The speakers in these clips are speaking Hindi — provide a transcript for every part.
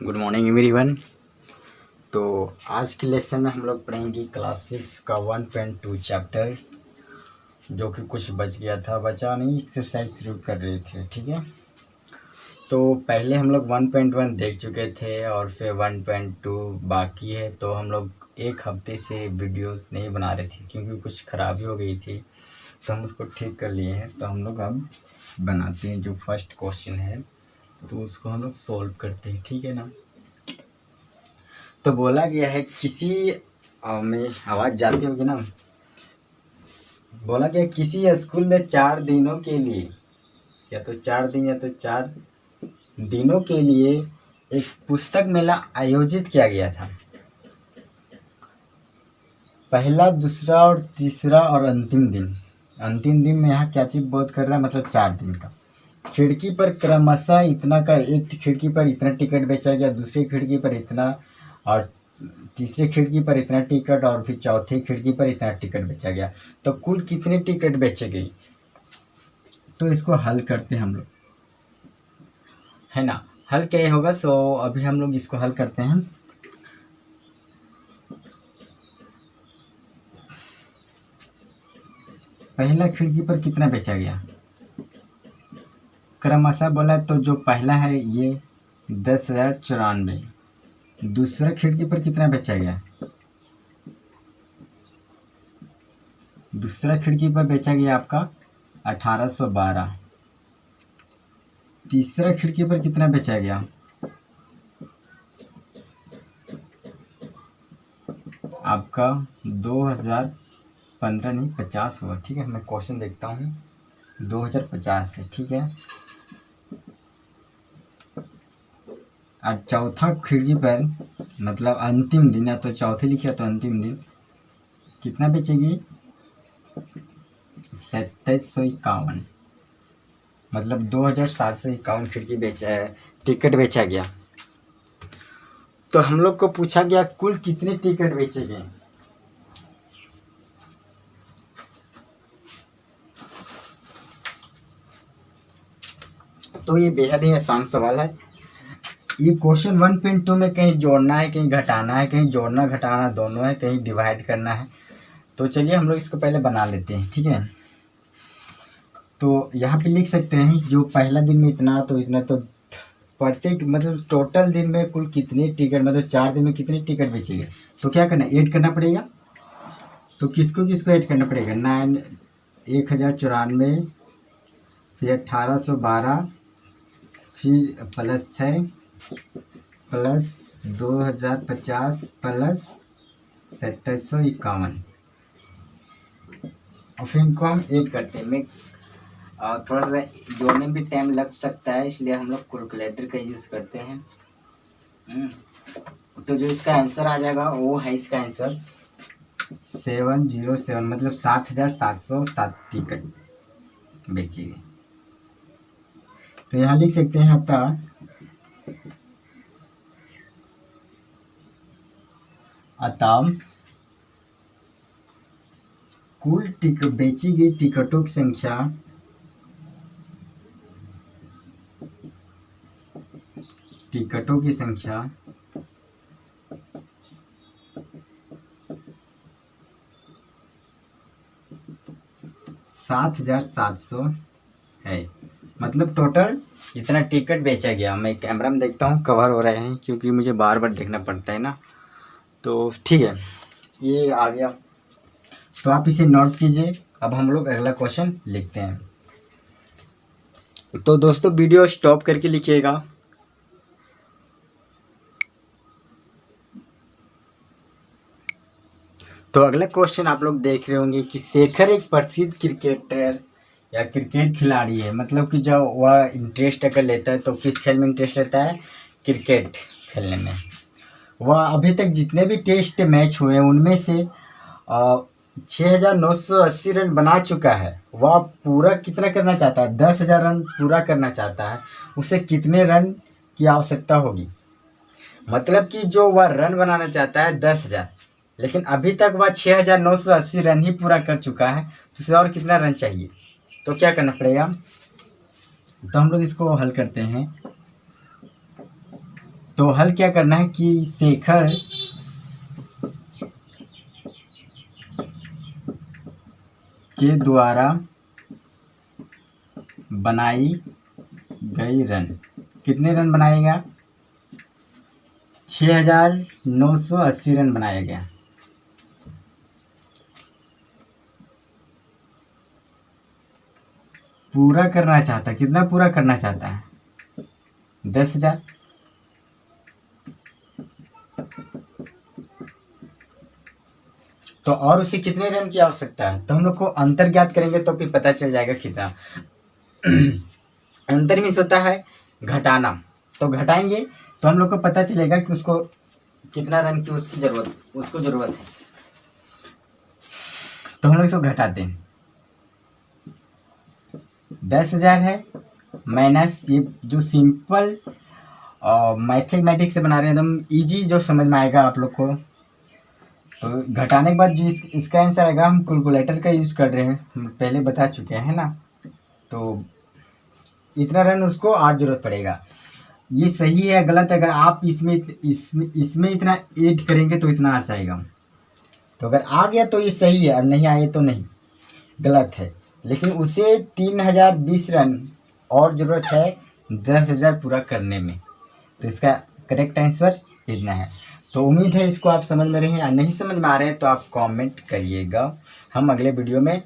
Good morning everyone. तो आज के लेसन में हम लोग पढ़ेंगे क्लास 6 का 1.2 चैप्टर, जो कि कुछ बच गया था, बचा नहीं, एक्सरसाइज शुरू कर रहे थे। ठीक है, तो पहले हम लोग 1.1 देख चुके थे और फिर 1.2 बाकी है। तो हम लोग एक हफ्ते से वीडियोस नहीं बना रहे थे क्योंकि कुछ खराबी हो गई थी, तो हम उसको ठीक कर लिए हैं। तो हम लोग अब बनाते हैं। जो फर्स्ट क्वेश्चन है तो उसको हम लोग सॉल्व करते हैं, ठीक है ना। तो बोला गया है किसी में आवाज़ जाती होगी ना। बोला गया किसी स्कूल में 4 दिनों के लिए, या तो 4 दिन या तो 4 दिनों के लिए एक पुस्तक मेला आयोजित किया गया था। पहला, दूसरा और तीसरा और अंतिम दिन। अंतिम दिन में यहाँ क्या चीज़ बोध कर रहा है, मतलब 4 दिन का। खिड़की पर क्रमशः इतना का, एक खिड़की पर इतना टिकट बेचा गया, दूसरी खिड़की पर इतना, और तीसरी खिड़की पर इतना टिकट, और फिर चौथी खिड़की पर इतना टिकट बेचा गया। तो कुल कितने टिकट बेचे गए। तो इसको हल करते हैं हम लोग, है ना। हल क्या होगा, सो अभी हम लोग इसको हल करते हैं। पहला खिड़की पर कितना बेचा गया, क्रमशः बोला तो जो पहला है ये 10,094। दूसरा खिड़की पर कितना बेचा गया, दूसरा खिड़की पर बेचा गया आपका 1812। तीसरा खिड़की पर कितना बेचा गया, आपका 2015 नहीं 50 हुआ। ठीक है, मैं क्वेश्चन देखता हूँ, 2050 है। ठीक है, और चौथा खिड़की पर, मतलब अंतिम दिन, या तो चौथे लिखा तो अंतिम दिन कितना बेचेगी, 2751, मतलब 2751 खिड़की टिकट बेचा गया। तो हम लोग को पूछा गया कुल कितने टिकट बेचे गए। तो ये बेहद ही आसान सवाल है। ये क्वेश्चन 1.2 में कहीं जोड़ना है, कहीं घटाना है, कहीं जोड़ना घटाना दोनों है, कहीं डिवाइड करना है। तो चलिए हम लोग इसको पहले बना लेते हैं। ठीक है, तो यहाँ पे लिख सकते हैं जो पहला दिन में इतना, तो इतना, तो प्रत्येक, मतलब टोटल दिन में कुल कितने टिकट, मतलब 4 दिन में कितने टिकट बेचेंगे। तो क्या करना, ऐड करना पड़ेगा। तो किसको किसको ऐड करना पड़ेगा, 1094, फिर 1812, फिर प्लस 6, प्लस 2050, प्लस 2751, और फिर इनको हम ऐड करते हैं। मैं थोड़ा सा जोड़ने में भी टाइम लग सकता है, इसलिए हम लोग कैलकुलेटर का यूज़ करते हैं। तो जो इसका आंसर आ जाएगा वो है, इसका आंसर 707, मतलब 7,707 टिकट बेची गई। तो यहाँ लिख सकते हैं अतः कुल बेची गई टिकटों की संख्या 7,700 है। मतलब टोटल इतना टिकट बेचा गया। मैं कैमरा में देखता हूँ कवर हो रहा है नहीं, क्योंकि मुझे बार बार देखना पड़ता है ना। तो ठीक है, ये आ गया, तो आप इसे नोट कीजिए। अब हम लोग अगला क्वेश्चन लिखते हैं। तो दोस्तों वीडियो स्टॉप करके लिखिएगा। तो अगला क्वेश्चन आप लोग देख रहे होंगे कि शेखर एक प्रसिद्ध क्रिकेटर या क्रिकेट खिलाड़ी है। मतलब कि जब वह इंटरेस्ट अगर लेता है तो किस खेल में इंटरेस्ट लेता है, क्रिकेट खेलने में। वह अभी तक जितने भी टेस्ट मैच हुए उनमें से 6,980 रन बना चुका है। वह पूरा कितना करना चाहता है, 10,000 रन पूरा करना चाहता है। उसे कितने रन की आवश्यकता होगी। मतलब कि जो वह रन बनाना चाहता है 10,000, लेकिन अभी तक वह 6,980 रन ही पूरा कर चुका है। तो उसे और कितना रन चाहिए। तो क्या करना पड़ेगा, तो हम लोग इसको हल करते हैं। तो हल क्या करना है कि शेखर के द्वारा बनाई गई रन, कितने रन बनाएगा? 6,980 रन बनाया गया। पूरा करना चाहता, कितना पूरा करना चाहता है? 10,000। तो और उसे कितने रन की आवश्यकता है? तो हम लोग को अंतर ज्ञात करेंगे तो फिर पता चल जाएगा कितना। अंतर मीन्स होता है घटाना, तो घटाएंगे तो हम लोग को पता चलेगा कि उसको कितना रन की उसको जरूरत है। तो हम लोग इसको घटाते हैं। 10,000 है माइनस ये जो सिंपल मैथमेटिक्स से बना रहे हैं एकदम इजी, जो समझ में आएगा आप लोग को। तो घटाने के बाद जो इसका आंसर आएगा, हम कैलकुलेटर का यूज़ कर रहे हैं, हम पहले बता चुके हैं ना। तो इतना रन उसको और ज़रूरत पड़ेगा। ये सही है गलत? अगर आप इसमें इतना ऐड करेंगे तो इतना आ जाएगा। तो अगर आ गया तो ये सही है, और नहीं आए तो नहीं, गलत है। लेकिन उसे 3,020 रन और ज़रूरत है 10,000 पूरा करने में। तो इसका करेक्ट आंसर इतना है। तो उम्मीद है इसको आप समझ में रहे हैं, या नहीं समझ में आ रहे हैं तो आप कमेंट करिएगा, हम अगले वीडियो में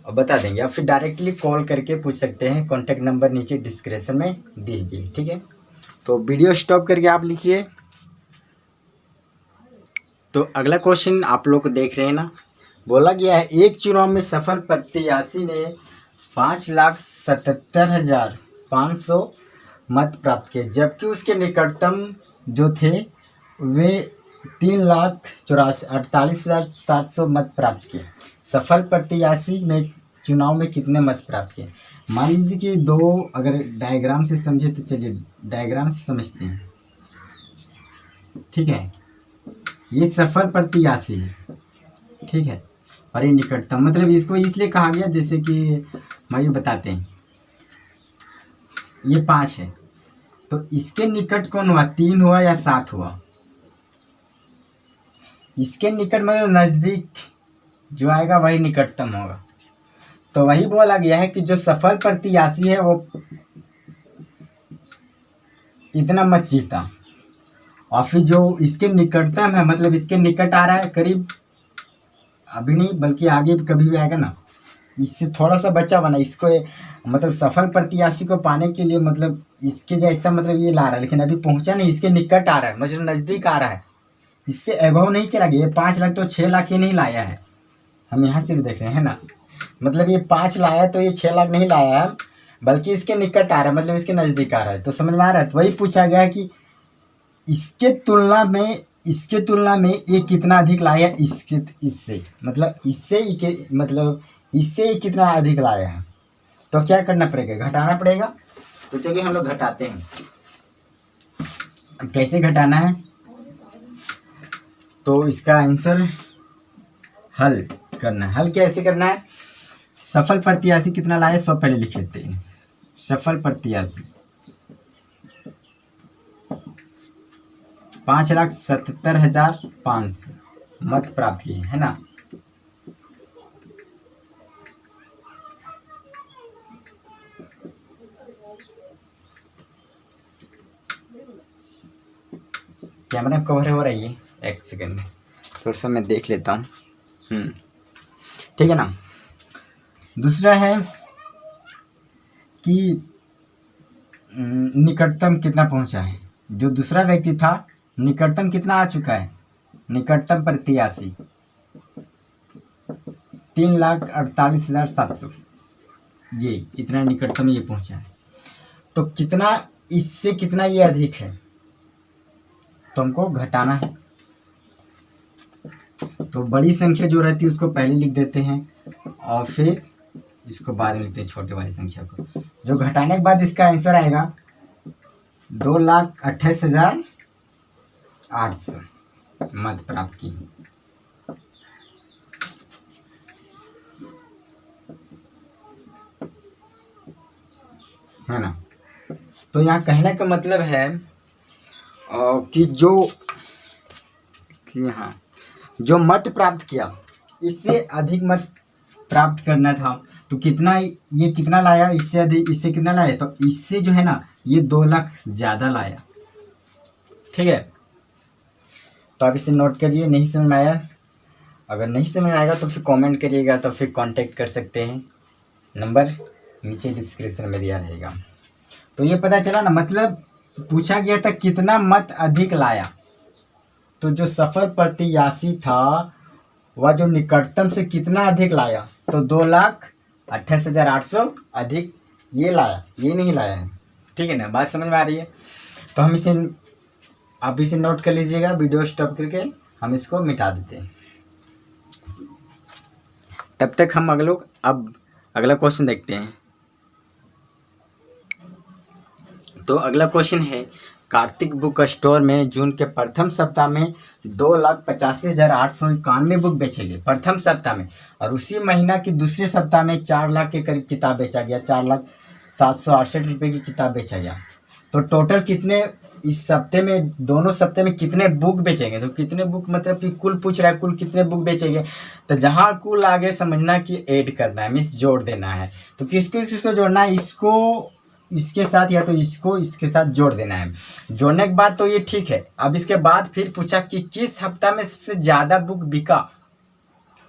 बता देंगे। आप फिर डायरेक्टली कॉल करके पूछ सकते हैं, कॉन्टैक्ट नंबर नीचे डिस्क्रिप्शन में दी हुई, ठीक है। तो वीडियो स्टॉप करके आप लिखिए। तो अगला क्वेश्चन आप लोग देख रहे हैं ना, बोला गया है एक चुनाव में सफल प्रत्याशी ने 5,77,500 मत प्राप्त किए, जबकि उसके निकटतम जो थे वे 3,48,700 मत प्राप्त किए। सफल प्रत्याशी ने चुनाव में कितने मत प्राप्त किए? मान लीजिए कि दो, अगर डायग्राम से समझे तो चलिए डायग्राम से समझते हैं, ठीक है। ये सफल प्रत्याशी है, ठीक है, और ये निकटतम, मतलब इसको इसलिए कहा गया जैसे कि भाई बताते हैं, ये 5 है तो इसके निकट कौन हुआ? 3 हुआ या 7 हुआ? इसके निकट मतलब नज़दीक जो आएगा वही निकटतम होगा। तो वही बोला गया है कि जो सफल प्रत्याशी है वो इतना मत जीता, और फिर जो इसके निकटतम है, मतलब इसके निकट आ रहा है करीब, अभी नहीं बल्कि आगे कभी भी आएगा ना, इससे थोड़ा सा बचा बना इसको, मतलब सफल प्रत्याशी को पाने के लिए, मतलब इसके जैसा, मतलब ये ला रहा है लेकिन अभी पहुंचा नहीं, इसके निकट आ रहा है, मतलब नज़दीक आ रहा है, इससे अबव नहीं चला गया। ये 5 लाख तो 6 लाख ही नहीं लाया है, हम यहाँ से भी देख रहे हैं ना, मतलब ये 5 लाया तो ये 6 लाख नहीं लाया है, बल्कि इसके निकट आ रहा है, मतलब इसके नज़दीक आ रहा है। तो समझ में आ रहा है? तो वही पूछा गया है कि इसके तुलना में ये कितना अधिक लाया है इससे, मतलब इससे कितना अधिक लाया है। तो क्या करना पड़ेगा? घटाना पड़ेगा। तो चलिए हम लोग घटाते हैं। कैसे घटाना है? तो इसका आंसर हल करना है। हल कैसे करना है? सफल प्रत्याशी कितना लाए 100 पहले लिख लेते हैं। सफल प्रत्याशी 5,77,500 मत प्राप्त किए, है ना। कैमरा कवर हो रही है, एक सेकंड थोड़ा सा मैं देख लेता हूँ। ठीक है ना। दूसरा है कि निकटतम कितना पहुंचा है। जो दूसरा व्यक्ति था निकटतम कितना आ चुका है? निकटतम प्रत्याशी 3,48,700, ये इतना निकटतम ये पहुंचा है। तो कितना इससे कितना ये अधिक है, तो हमको घटाना है। तो बड़ी संख्या जो रहती है उसको पहले लिख देते हैं और फिर इसको बाद में लिखते हैं, छोटे वाली संख्या को। जो घटाने के बाद इसका आंसर आएगा 2,28,800 मत प्राप्त की, है ना। तो यहाँ कहने का मतलब है कि हाँ, जो मत प्राप्त किया इससे अधिक मत प्राप्त करना था, तो कितना, ये कितना लाया, इससे अधिक, इससे कितना लाया, तो इससे जो है ना ये 2 लाख ज़्यादा लाया। ठीक है, तो आप इसे नोट करिए। नहीं समझ में आया, अगर नहीं समझ में आएगा तो फिर कमेंट करिएगा, तो फिर कांटेक्ट कर सकते हैं, नंबर नीचे डिस्क्रिप्शन में दिया रहेगा। तो ये पता चला ना, मतलब पूछा गया था कितना मत अधिक लाया, तो जो सफल प्रत्याशी था वह जो निकटतम से कितना अधिक लाया, तो 2,28,800 अधिक ये लाया, ये नहीं लाया है। ठीक है ना, बात समझ में आ रही है। तो हम इसे, आप इसे नोट कर लीजिएगा, वीडियो स्टॉप करके हम इसको मिटा देते हैं। तब तक हम अब अगला क्वेश्चन देखते हैं। तो अगला क्वेश्चन है, कार्तिक बुक स्टोर में जून के प्रथम सप्ताह में 2,85,891 बुक बेचे गए प्रथम सप्ताह में, और उसी महीना के दूसरे सप्ताह में 4 लाख के करीब किताब बेचा गया, 4,768 रुपये की किताब बेचा गया। तो टोटल कितने इस सप्ते में, दोनों सप्ते में कितने बुक बेचेंगे, तो कितने बुक मतलब कि कुल पूछ रहा है, कुल कितने बुक बेचेंगे, तो जहाँ कुल आगे समझना कि ऐड करना है, मीन्स जोड़ देना है। तो किसको जोड़ना है, इसको इसके साथ या तो इसको इसके साथ जोड़ देना है। जोड़ने के बाद तो ये ठीक है। अब इसके बाद फिर पूछा कि किस हफ्ता में सबसे ज़्यादा बुक बिका,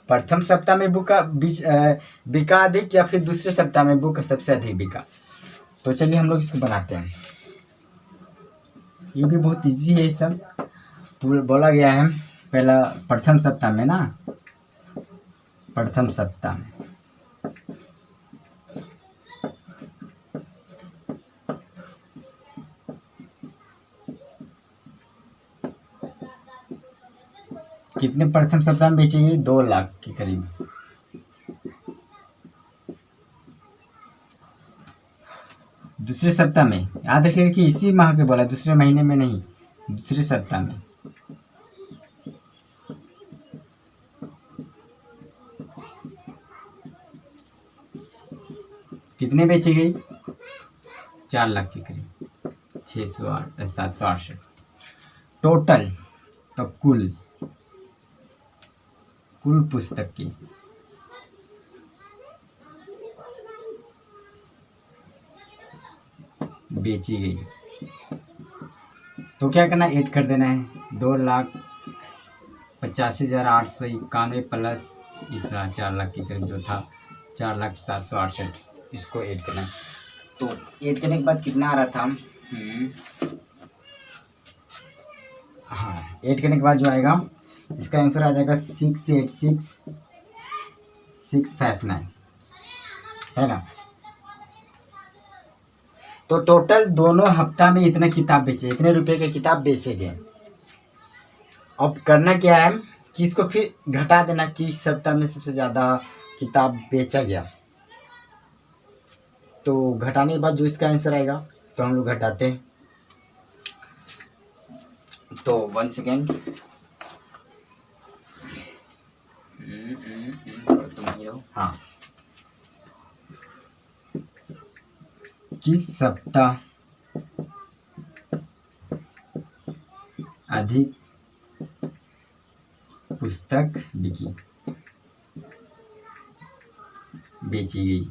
प्रथम सप्ताह में बुक बिका अधिक या फिर दूसरे सप्ताह में बुक सबसे अधिक बिका। तो चलिए हम लोग इसको बनाते हैं। ये भी बहुत इजी है, सब बोला गया है। पहला प्रथम सप्ताह में ना, प्रथम सप्ताह में कितने प्रथम सप्ताह में बेचेंगे, 2 लाख के करीब। दूसरे सप्ताह में याद रखिएगा कि इसी माह के बोला, दूसरे महीने में नहीं, दूसरे सप्ताह में। कितने बेची गई, 4 लाख के करीब, 768 टोटल। तो कुल पुस्तक की बेची गई, तो क्या करना, ऐड कर देना है। 2,85,891 प्लस इतना 4 लाख के करीब जो था, 4,768, इसको ऐड करना है। तो ऐड करने के बाद कितना आ रहा था, हाँ, ऐड करने के बाद जो आएगा इसका आंसर आ जाएगा 686,659, है ना। तो टोटल दोनों हफ्ता में इतना किताब बेचे, इतने रुपए के किताब बेचे गए। अब करना क्या है कि इसको फिर घटा देना कि सप्ताह में सबसे ज़्यादा किताब बेचा गया। तो घटाने के बाद जो इसका आंसर आएगा, तो हम लोग घटाते हैं। तो 1 सेकेंड, हाँ, किस सप्ताह अधिक पुस्तक बेची गई।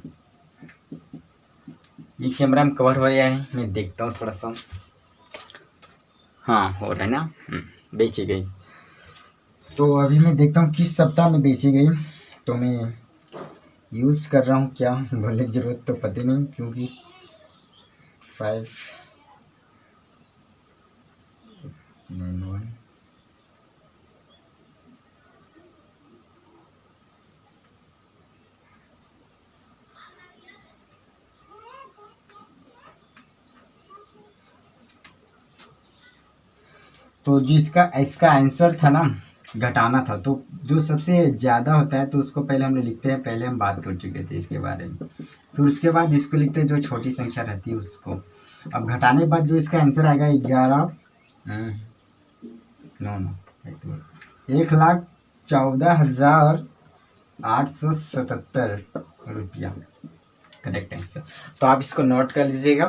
ये कैमरा में कवर हो रहा है, मैं देखता हूँ थोड़ा सा, हाँ हो रहा है ना, बेची गई। तो अभी मैं देखता हूँ किस सप्ताह में बेची गई। तो मैं यूज़ कर रहा हूँ, क्या बोलने की ज़रूरत तो पता नहीं, क्योंकि 591 तो जिसका इसका आंसर था ना, घटाना था, तो जो सबसे ज़्यादा होता है तो उसको पहले हम लिखते हैं, पहले हम बात कर चुके थे इसके बारे में। फिर उसके बाद इसको लिखते हैं जो छोटी संख्या रहती है उसको। अब घटाने के बाद जो इसका आंसर आएगा 1,14,877 रुपया, करेक्ट आंसर। तो आप इसको नोट कर लीजिएगा,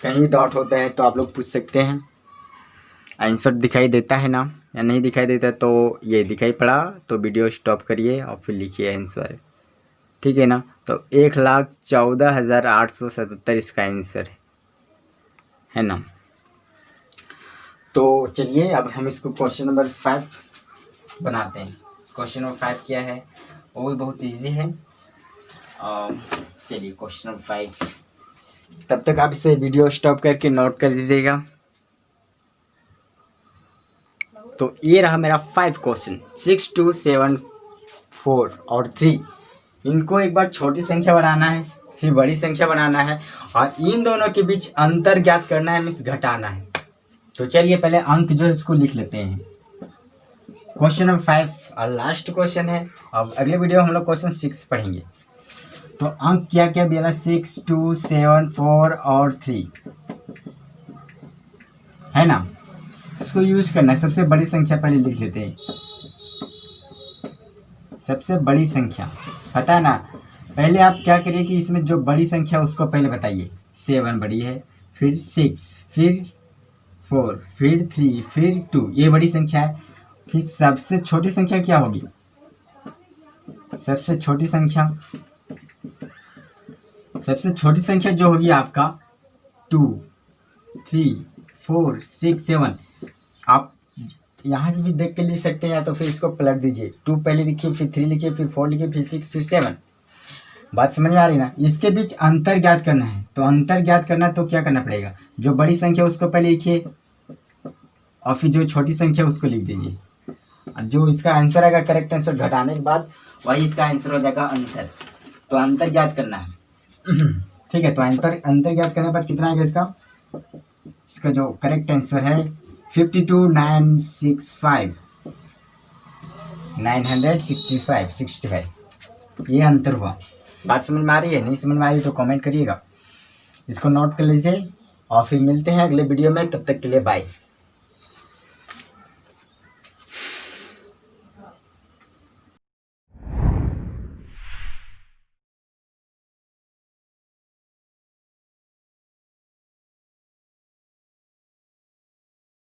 कहीं भी डाउट होता है तो आप लोग पूछ सकते हैं। आंसर दिखाई देता है ना, या नहीं दिखाई देता तो ये दिखाई पड़ा तो वीडियो स्टॉप करिए और फिर लिखिए आंसर, ठीक है ना। तो 1,14,877 इसका आंसर है ना। तो चलिए अब हम इसको क्वेश्चन नंबर 5 बनाते हैं। क्वेश्चन नंबर 5 क्या है, वो भी बहुत इजी है। चलिए क्वेश्चन नंबर 5, तब तक आप इसे वीडियो स्टॉप करके नोट कर दीजिएगा। तो ये रहा मेरा 5 क्वेश्चन, 6, 2, 7, 4 और 3। इनको एक बार छोटी संख्या बनाना है, फिर बड़ी संख्या बनाना है, और इन दोनों के बीच अंतर ज्ञात करना है, मीन्स घटाना है। तो चलिए पहले अंक जो है इसको लिख लेते हैं। क्वेश्चन नंबर 5 और लास्ट क्वेश्चन है। अब अगले वीडियो में हम लोग क्वेश्चन 6 पढ़ेंगे। तो अंक क्या क्या भी 6, 2, 7, 4 और 3 है ना। इसको यूज करना है। सबसे बड़ी संख्या पहले लिख लेते हैं। सबसे बड़ी संख्या पता है ना, पहले आप क्या करिए कि इसमें जो बड़ी संख्या उसको पहले बताइए। 7 बड़ी है, फिर 6, फिर 4, फिर 3, फिर 2, ये बड़ी संख्या है। फिर सबसे छोटी संख्या क्या होगी, सबसे छोटी संख्या जो होगी आपका 2, 3, 4, 6, 7। आप यहाँ से भी देख के लिख सकते हैं, या तो फिर इसको पलट दीजिए। 2 पहले लिखिए, फिर 3 लिखिए, फिर 4 लिखिए, फिर 6, फिर 7। बात समझ में आ रही ना। इसके बीच अंतर ज्ञात करना है। तो अंतर ज्ञात करना है तो क्या करना पड़ेगा, जो बड़ी संख्या उसको पहले लिखिए और फिर जो छोटी संख्या उसको लिख दीजिए। जो इसका आंसर आएगा, करेक्ट आंसर घटाने के बाद, वही इसका आंसर हो जाएगा अंतर। तो अंतर ज्ञात करना है, ठीक है। तो अंतर ज्ञात करने पर कितना आएगा इसका जो करेक्ट आंसर है 52,965 ये अंतर हुआ। बात समझ में आ रही है, नहीं समझ में आ रही तो कमेंट करिएगा। इसको नोट कर लीजिए और फिर मिलते हैं अगले वीडियो में। तब तक के लिए बाय।